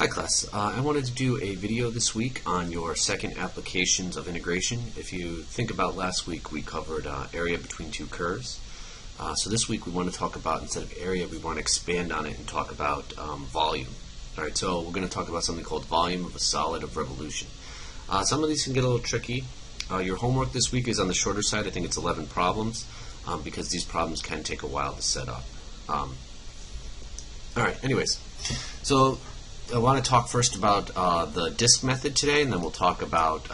Hi class, I wanted to do a video this week on your second applications of integration. If you think about last week, we covered area between two curves. So this week we want to talk about, instead of area, we want to expand on it and talk about volume. Alright, so we're going to talk about something called volume of a solid of revolution. Some of these can get a little tricky. Your homework this week is on the shorter side. I think it's 11 problems because these problems can take a while to set up. Alright, anyways, so I want to talk first about the disk method today, and then we'll talk about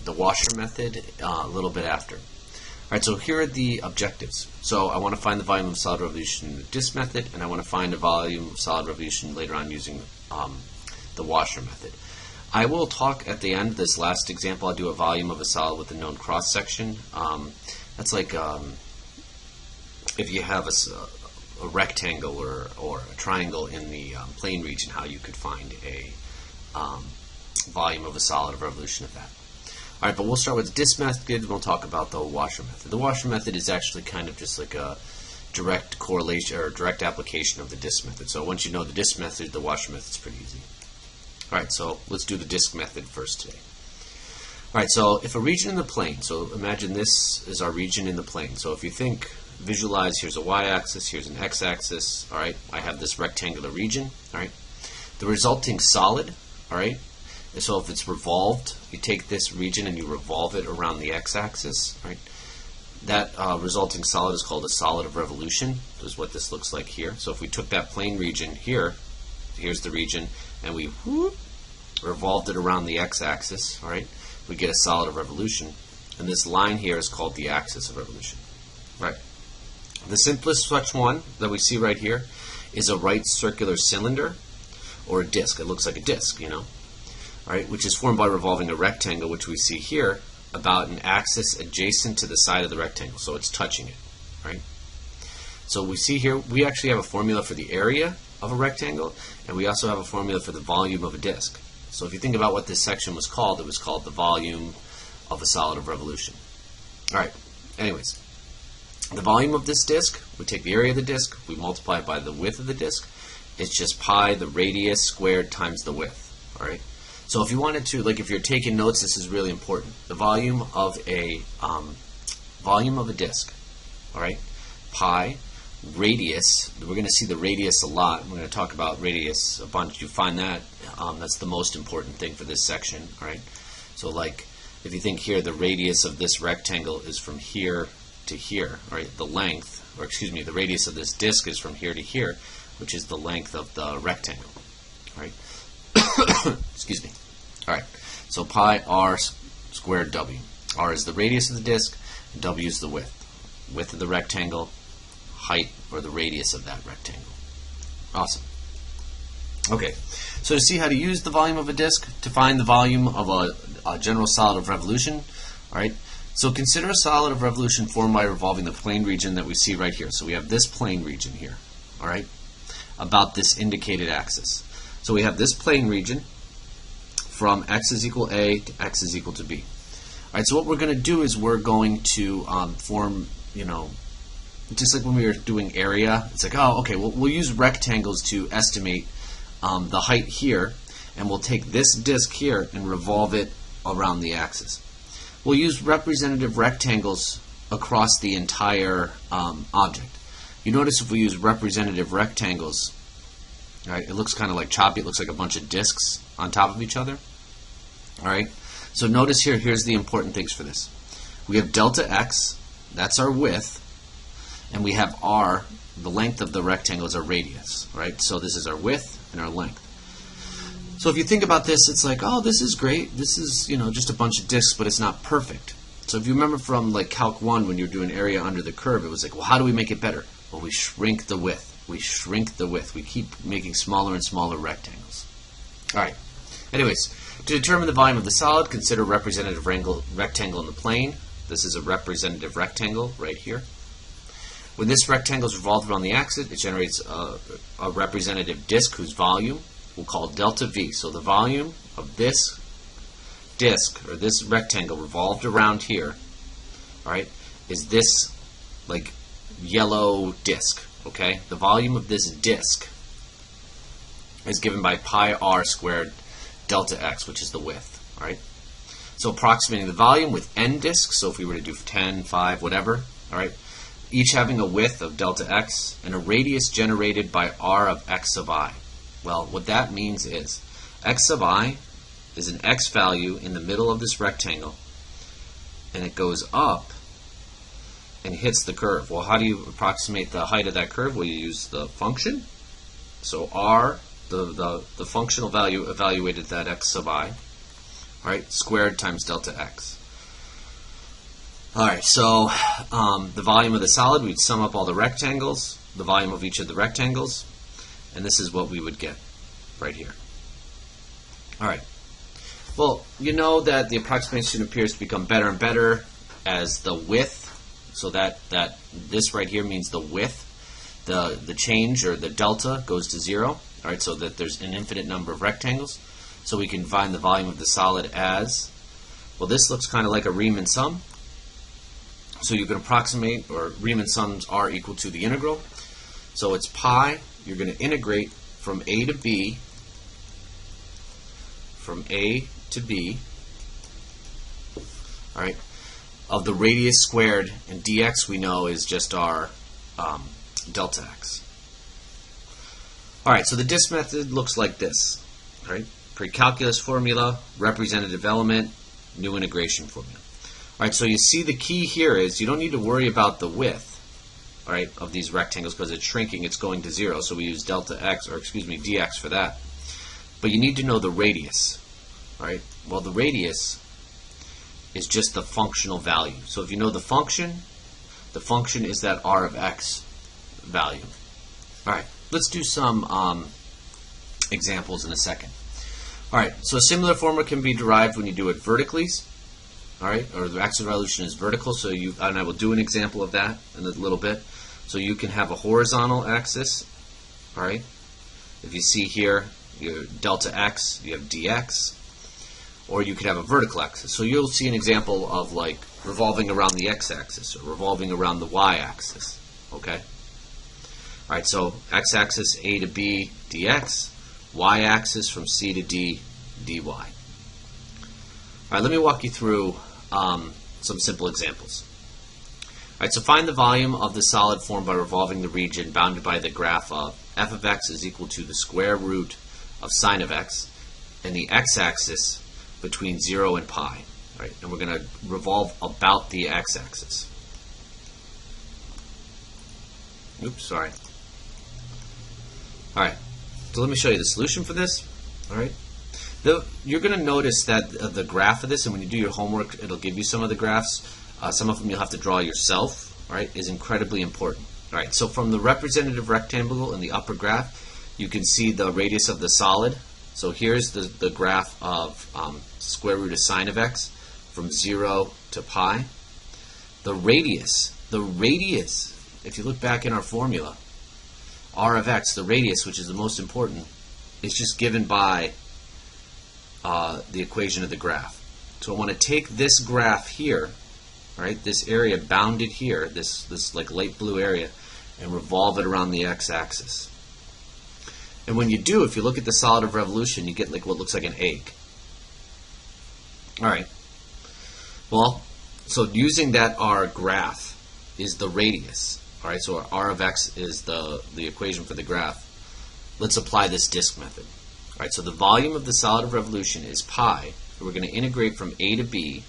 the washer method a little bit after. Alright, so here are the objectives. So I want to find the volume of solid revolution in the disk method, and I want to find the volume of solid revolution later on using the washer method. I will talk at the end, this last example, I'll do a volume of a solid with a known cross-section. That's like if you have a rectangle or a triangle in the plane region, how you could find a volume of a solid of revolution of that. Alright, but we'll start with the disk method, and we'll talk about the washer method. The washer method is actually kind of just like a direct correlation or direct application of the disk method. So once you know the disk method, the washer method is pretty easy. Alright, so let's do the disk method first today. Alright, so if a region in the plane, so imagine this is our region in the plane. So if you think, visualize, here's a y-axis, here's an x-axis, alright, I have this rectangular region, alright. The resulting solid, alright, so if it's revolved, you take this region and you revolve it around the x-axis, right? That resulting solid is called a solid of revolution, is what this looks like here. So if we took that plane region here, here's the region, and we revolved it around the x-axis, alright, we get a solid of revolution. And this line here is called the axis of revolution, right? The simplest such one that we see right here is a right circular cylinder or a disk. It looks like a disk, you know, right, which is formed by revolving a rectangle, which we see here, about an axis adjacent to the side of the rectangle, so it's touching it, right? So we see here, we actually have a formula for the area of a rectangle, and we also have a formula for the volume of a disk. So if you think about what this section was called, it was called the volume of a solid of revolution. Alright, anyways, the volume of this disk, we take the area of the disk, we multiply it by the width of the disk. It's just pi, the radius squared, times the width, alright? So if you wanted to, like if you're taking notes, this is really important. The volume of a disk, all right, pi, radius, we're going to see the radius a lot. We're going to talk about radius a bunch. You find that, that's the most important thing for this section, all right? So like if you think here, the radius of this rectangle is from here to here, all right? The length, or excuse me, the radius of this disk is from here to here, which is the length of the rectangle, all right? Excuse me. Alright, so pi r squared w. R is the radius of the disk, and w is the width. Width of the rectangle, height, or the radius of that rectangle. Awesome. Okay, so to see how to use the volume of a disk, to find the volume of a general solid of revolution, alright, so consider a solid of revolution formed by revolving the plane region that we see right here. So we have this plane region here, alright, about this indicated axis. So we have this plane region from x is equal a to x is equal to b. Alright, so what we're going to do is we're going to form, you know, just like when we were doing area, it's like, oh, okay, we'll use rectangles to estimate the height here, and we'll take this disk here and revolve it around the axis. We'll use representative rectangles across the entire object. You notice if we use representative rectangles, right, it looks kind of like choppy. It looks like a bunch of disks on top of each other. Alright, so notice here, here's the important things for this. We have delta x, that's our width, and we have r, the length of the rectangle is our radius, right? So this is our width and our length. So if you think about this, it's like, oh, this is great. This is, you know, just a bunch of disks, but it's not perfect. So if you remember from like Calc 1 when you're doing area under the curve, it was like, well, how do we make it better? Well, we shrink the width. We shrink the width. We keep making smaller and smaller rectangles. Alright, anyways, to determine the volume of the solid, consider representative rectangle in the plane. This is a representative rectangle right here. When this rectangle is revolved around the axis, it generates a representative disk whose volume we'll call delta V. So the volume of this disk, or this rectangle revolved around here, all right, is this like yellow disk, okay? The volume of this disk is given by pi r squared delta x, which is the width. All right. So approximating the volume with n disks, so if we were to do 10, 5, whatever, all right, each having a width of delta x and a radius generated by r of x of I. Well, what that means is x of I is an x value in the middle of this rectangle, and it goes up and hits the curve. Well, how do you approximate the height of that curve? Well, you use the function. So r, the functional value evaluated that x of I, right, squared times delta x. All right, so the volume of the solid, we'd sum up all the rectangles, the volume of each of the rectangles, and this is what we would get right here. All right. Well, you know that the approximation appears to become better and better as the width, so that this right here means the width, the change or the delta goes to 0, all right, so that there's an infinite number of rectangles. So we can find the volume of the solid as, well, this looks kind of like a Riemann sum. So you can approximate, or Riemann sums are equal to the integral. So it's pi, you're going to integrate from a to b, all right, of the radius squared, and dx we know is just our delta x. All right, so the disk method looks like this, all right? Pre-calculus formula, representative element, new integration formula. All right, so you see the key here is you don't need to worry about the width, all right, of these rectangles because it's shrinking, it's going to 0, so we use delta x, or excuse me, dx for that. But you need to know the radius, all right? Well, the radius is just the functional value. So if you know the function is that r of x value. All right, let's do some examples in a second. All right, so a similar formula can be derived when you do it vertically, all right, or the axis of revolution is vertical, so and I will do an example of that in a little bit. So you can have a horizontal axis, all right. If you see here, your delta x, you have dx, or you could have a vertical axis. So you'll see an example of like revolving around the x-axis or revolving around the y-axis, okay. All right, so x-axis a to b dx, y-axis from c to d dy. All right, let me walk you through some simple examples. All right, so find the volume of the solid formed by revolving the region bounded by the graph of f of x is equal to the square root of sine of x and the x-axis between 0 and pi. All right, and we're going to revolve about the x-axis. Oops, sorry. All right, so let me show you the solution for this. All right, you're going to notice that the graph of this, and when you do your homework, it'll give you some of the graphs. Some of them you'll have to draw yourself. All right, is incredibly important. All right, so from the representative rectangle in the upper graph, you can see the radius of the solid. So here's the graph of square root of sine of x from 0 to pi. The radius, if you look back in our formula, r of x, the radius, which is the most important, is just given by the equation of the graph. So I want to take this graph here, all right, this area bounded here, this like light blue area, and revolve it around the x-axis. And when you do, if you look at the solid of revolution, you get like what looks like an egg. All right. Well, so using that r graph is the radius. All right, so r of x is the equation for the graph. Let's apply this disk method. All right, so the volume of the solid of revolution is pi. And we're going to integrate from a to b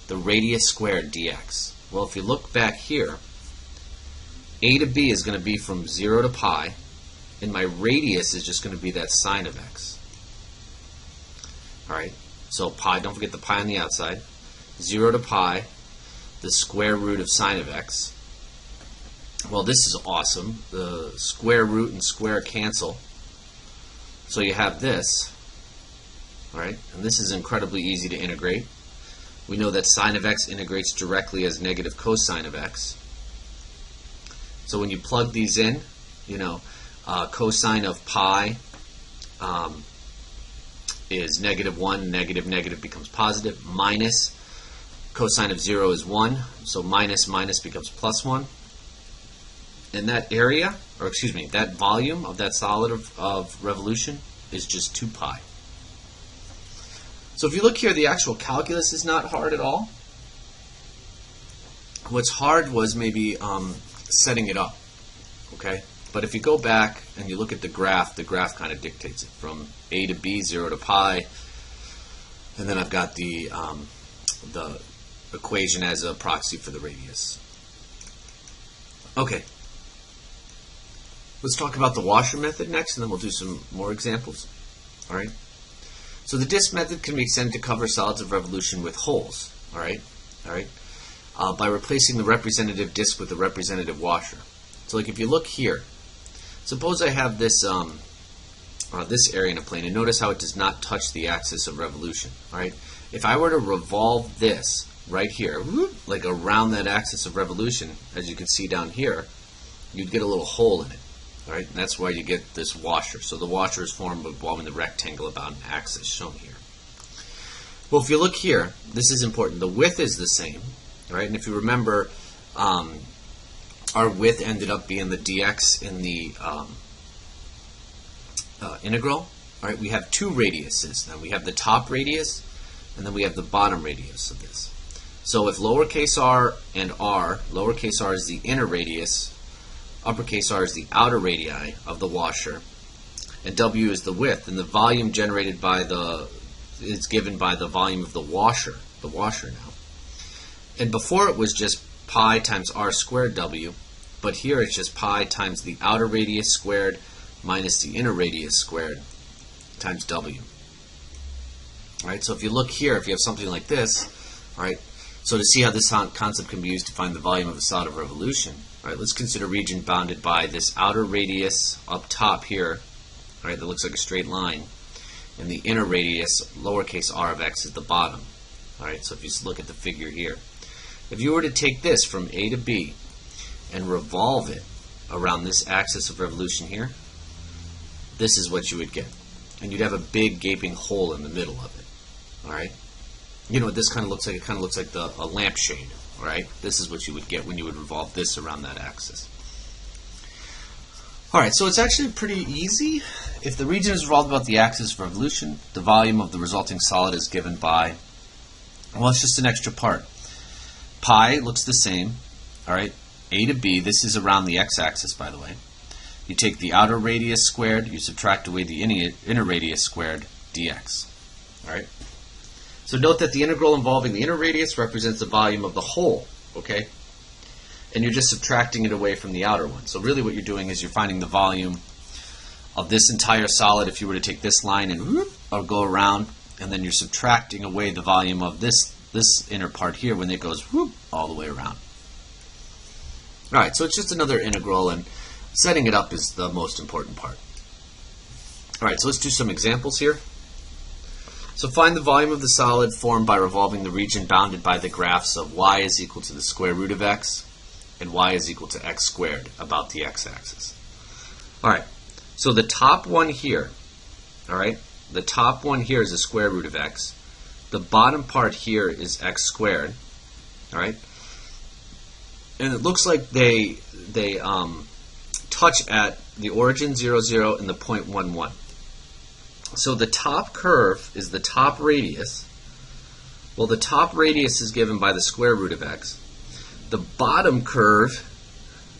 the radius squared dx. Well, if you look back here, a to b is going to be from 0 to pi, and my radius is just going to be that sine of x. All right, so pi, don't forget the pi on the outside. 0 to pi, the square root of sine of x. Well, this is awesome. The square root and square cancel. So you have this, all right, and this is incredibly easy to integrate. We know that sine of x integrates directly as negative cosine of x. So when you plug these in, you know, cosine of pi is -1, negative becomes positive, minus cosine of 0 is 1, so minus becomes +1. And that area, or excuse me, that volume of that solid of revolution is just 2 pi. So if you look here, the actual calculus is not hard at all. What's hard was maybe setting it up, okay? But if you go back and you look at the graph kind of dictates it from a to b, 0 to pi, and then I've got the equation as a proxy for the radius. Okay, let's talk about the washer method next, and then we'll do some more examples. All right. So the disk method can be extended to cover solids of revolution with holes. All right. All right. By replacing the representative disk with the representative washer. So, like if you look here, suppose I have this this area in a plane, and notice how it does not touch the axis of revolution. All right. If I were to revolve this right here, like around that axis of revolution, as you can see down here, you'd get a little hole in it. All right, and that's why you get this washer. So the washer is formed by revolving the rectangle about an axis shown here. Well, if you look here, this is important. The width is the same, right? And if you remember, our width ended up being the dx in the integral. All right, we have 2 radiuses. Now we have the top radius, and then we have the bottom radius of this. So if lowercase r and r, lowercase r is the inner radius, uppercase r is the outer radii of the washer, and w is the width, and the volume generated by is given by the volume of the washer now. And before it was just pi times r squared w, but here it's just pi times the outer radius squared minus the inner radius squared times w. All right, so if you look here, if you have something like this, all right, so to see how this concept can be used to find the volume of a solid of revolution, all right, let's consider a region bounded by this outer radius up top here, all right, that looks like a straight line, and the inner radius, lowercase r of x, is the bottom. All right, so if you look at the figure here, if you were to take this from A to B and revolve it around this axis of revolution here, this is what you would get. And you'd have a big gaping hole in the middle of it. All right? You know what this kind of looks like? It kind of looks like a lampshade. All right? This is what you would get when you would revolve this around that axis. All right, so it's actually pretty easy. If the region is revolved about the axis of revolution, the volume of the resulting solid is given by, well, it's just an extra part. Pi looks the same. All right? A to B, this is around the x-axis, by the way. You take the outer radius squared, you subtract away the inner radius squared, dx. All right? So note that the integral involving the inner radius represents the volume of the whole, okay? And you're just subtracting it away from the outer one. So really what you're doing is you're finding the volume of this entire solid if you were to take this line and whoop, or go around, and then you're subtracting away the volume of this inner part here when it goes whoop, all the way around. All right, so it's just another integral, and setting it up is the most important part. All right, so let's do some examples here. So find the volume of the solid formed by revolving the region bounded by the graphs of y is equal to the square root of x and y is equal to x squared about the x-axis. All right, so the top one here, all right, the top one here is the square root of x. The bottom part here is x squared, all right? And it looks like they touch at the origin 0, 0 and the point 1, 1. So the top curve is the top radius. Well, the top radius is given by the square root of x. The bottom curve,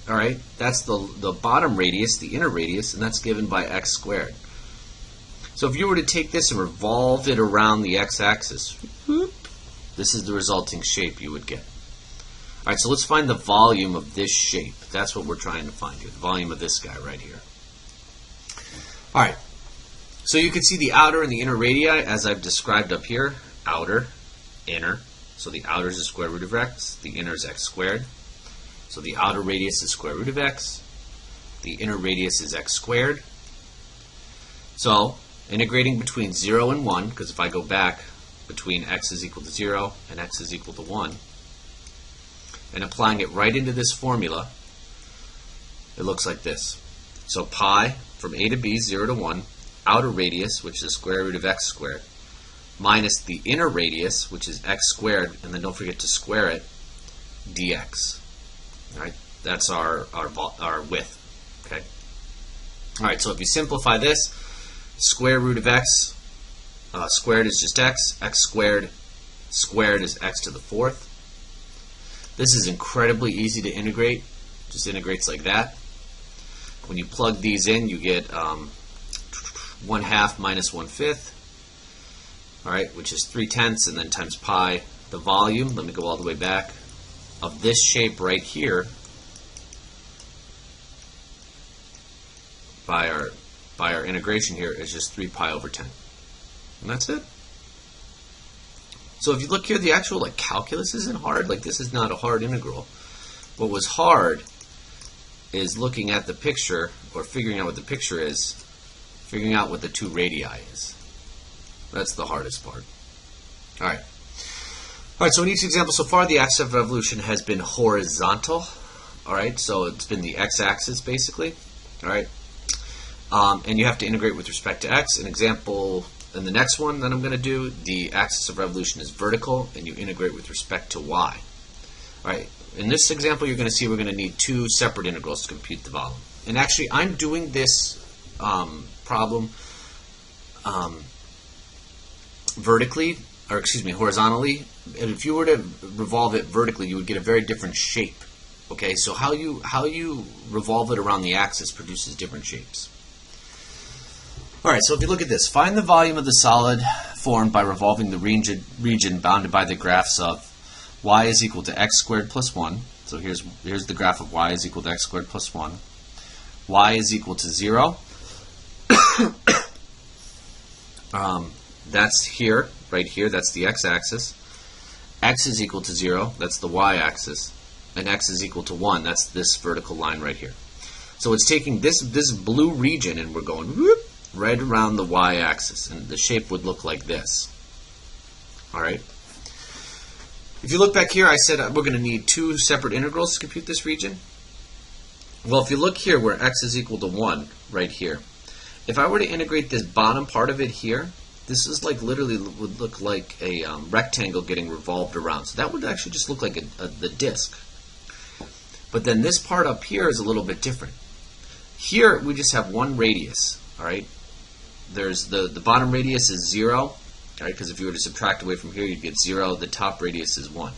all right, that's the bottom radius, the inner radius, and that's given by x squared. So if you were to take this and revolve it around the x-axis, this is the resulting shape you would get. All right, so let's find the volume of this shape. That's what we're trying to find here, the volume of this guy right here. All right, so you can see the outer and the inner radii as I've described up here. Outer, inner. So the outer is the square root of x. The inner is x squared. So the outer radius is square root of x. The inner radius is x squared. So integrating between 0 and 1, because if I go back between x is equal to 0 and x is equal to 1, and applying it right into this formula, it looks like this. So pi from a to b, 0 to 1, outer radius, which is the square root of x squared, minus the inner radius, which is x squared, and then don't forget to square it, dx. All right, that's our width. Okay. All right, so if you simplify this, square root of x squared is just x squared squared is x to the fourth. This is incredibly easy to integrate, just integrates like that. When you plug these in, you get 1/2 minus 1/5, all right, which is 3/10, and then times pi, the volume, let me go all the way back, of this shape right here by our integration here is just 3 pi over 10. And that's it. So if you look here, the actual calculus isn't hard. This is not a hard integral. What was hard is looking at the picture, or figuring out what the picture is, figuring out what the two radii is. That's the hardest part. All right. All right, so in each example so far, the axis of revolution has been horizontal. All right, so it's been the x-axis basically. All right. And you have to integrate with respect to x. An example in the next one that I'm going to do, the axis of revolution is vertical, and you integrate with respect to y. All right. In this example, you're going to see we're going to need two separate integrals to compute the volume. And actually, I'm doing this problem vertically, or excuse me, horizontally. And if you were to revolve it vertically, you would get a very different shape. Okay, so how you revolve it around the axis produces different shapes. All right, so if you look at this, find the volume of the solid formed by revolving the region bounded by the graphs of y is equal to x squared plus 1. So here's the graph of y is equal to x squared plus 1. Y is equal to 0. That's here, right here, that's the x-axis. X is equal to 0, that's the y-axis. And x is equal to 1, that's this vertical line right here. So it's taking this blue region and we're going whoop, right around the y-axis. And the shape would look like this. All right. If you look back here, I said we're going to need two separate integrals to compute this region. Well, if you look here where x is equal to 1, right here, if I were to integrate this bottom part of it here, this is literally would look like a rectangle getting revolved around. So that would actually just look like the disk. But then this part up here is a little bit different. Here we just have one radius, all right? There's the bottom radius is 0, all right, because if you were to subtract away from here, you'd get 0. The top radius is 1.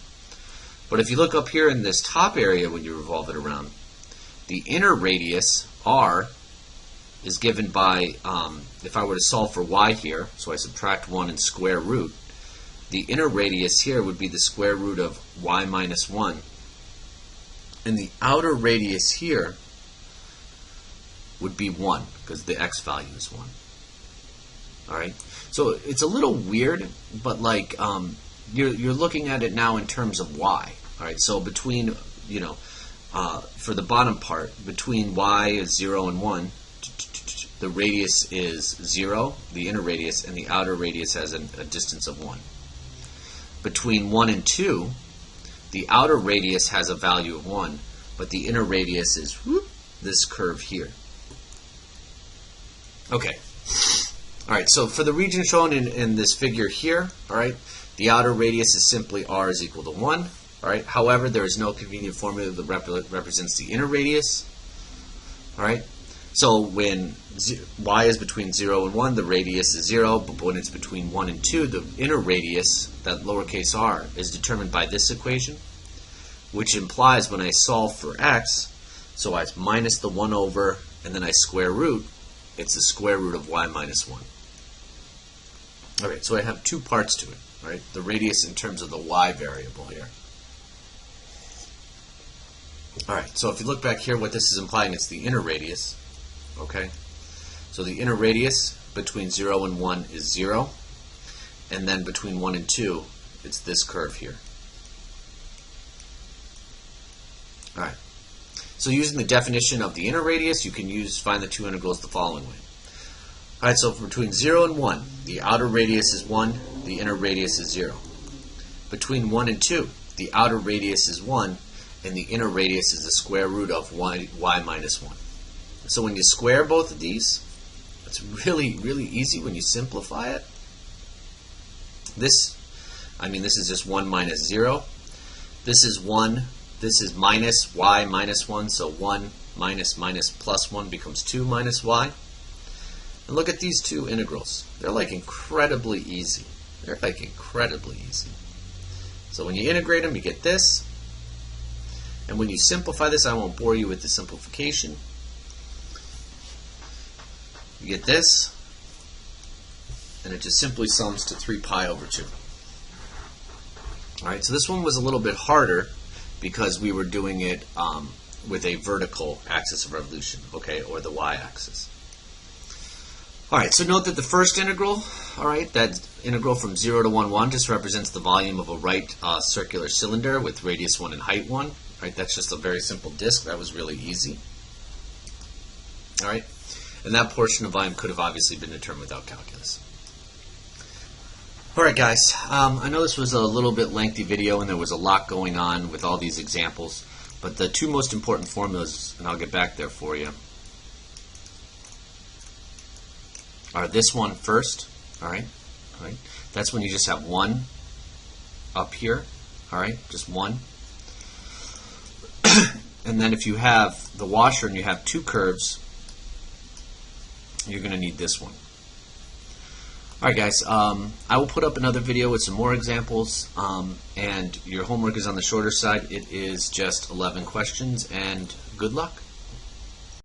But if you look up here in this top area when you revolve it around, the inner radius, r, is given by, if I were to solve for y here, so I subtract 1 and square root, the inner radius here would be the square root of y minus 1. And the outer radius here would be 1, because the x value is 1. All right? So it's a little weird, but you're looking at it now in terms of y. All right? So between, for the bottom part, between y is 0 and 1, the radius is 0, the inner radius, and the outer radius has a distance of 1. Between 1 and 2, the outer radius has a value of 1, but the inner radius is this curve here. Okay. All right, so for the region shown in this figure here, all right, the outer radius is simply r is equal to 1. All right. However, there is no convenient formula that represents the inner radius. All right. So when y is between 0 and 1, the radius is 0, but when it's between 1 and 2, the inner radius, that lowercase r, is determined by this equation, which implies when I solve for x, so I minus the 1 over, and then I square root, it's the square root of y minus 1. All right, so I have two parts to it, right? The radius in terms of the y variable here. All right, so if you look back here, what this is implying, it's the inner radius. Okay, so the inner radius between 0 and 1 is 0, and then between 1 and 2, it's this curve here. All right, so using the definition of the inner radius, you can find the two integrals the following way. All right, so between 0 and 1, the outer radius is 1, the inner radius is 0. Between 1 and 2, the outer radius is 1, and the inner radius is the square root of y minus 1. So when you square both of these, it's really, really easy when you simplify it. This is just 1 minus 0. This is 1. This is minus y minus 1, so 1 minus minus plus 1 becomes 2 minus y. And look at these two integrals. They're like incredibly easy. They're like incredibly easy. So when you integrate them, you get this. And when you simplify this, I won't bore you with the simplification. You get this. And it just simply sums to 3 pi over 2. Alright, so this one was a little bit harder because we were doing it with a vertical axis of revolution, okay, or the y-axis. Alright, so note that the first integral, alright, that integral from 0 to 1, 1 just represents the volume of a right circular cylinder with radius 1 and height 1. Right, that's just a very simple disk. That was really easy. Alright, and that portion of volume could have obviously been determined without calculus. Alright guys, I know this was a little bit lengthy video and there was a lot going on with all these examples, but the two most important formulas, and I'll get back there for you, are this one first, alright, that's when you just have 1 up here, alright, just 1. And then if you have the washer and you have 2 curves, you're going to need this one. Alright guys, I will put up another video with some more examples, and your homework is on the shorter side. It is just 11 questions, and good luck.